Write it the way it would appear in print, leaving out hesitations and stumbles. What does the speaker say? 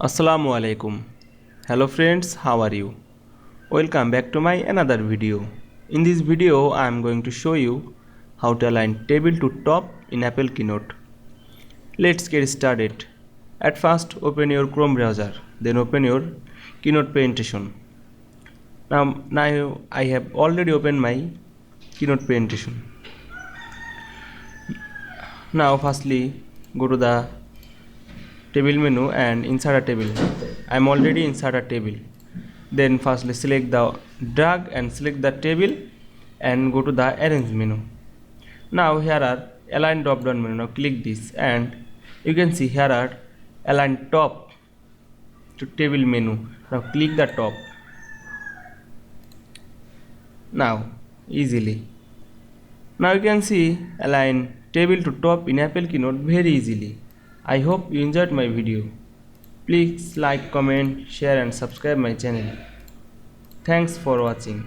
Assalamu Walaikum. Hello friends, how are you? Welcome back to my another video. In this video, I am going to show you how to align table to top in Apple Keynote. Let's get started. At first, open your Chrome browser, then open your Keynote presentation. Now I have already opened my Keynote presentation. Now firstly, go to the table menu and insert a table. I am already insert a table. Then firstly select the drag and select the table and go to the arrange menu. Now here are align drop down menu. Now click this and you can see here are align top to table menu. Now click the top. Now easily. Now you can see align table to top in Apple Keynote very easily. I hope you enjoyed my video. Please like, comment, share and subscribe my channel. Thanks for watching.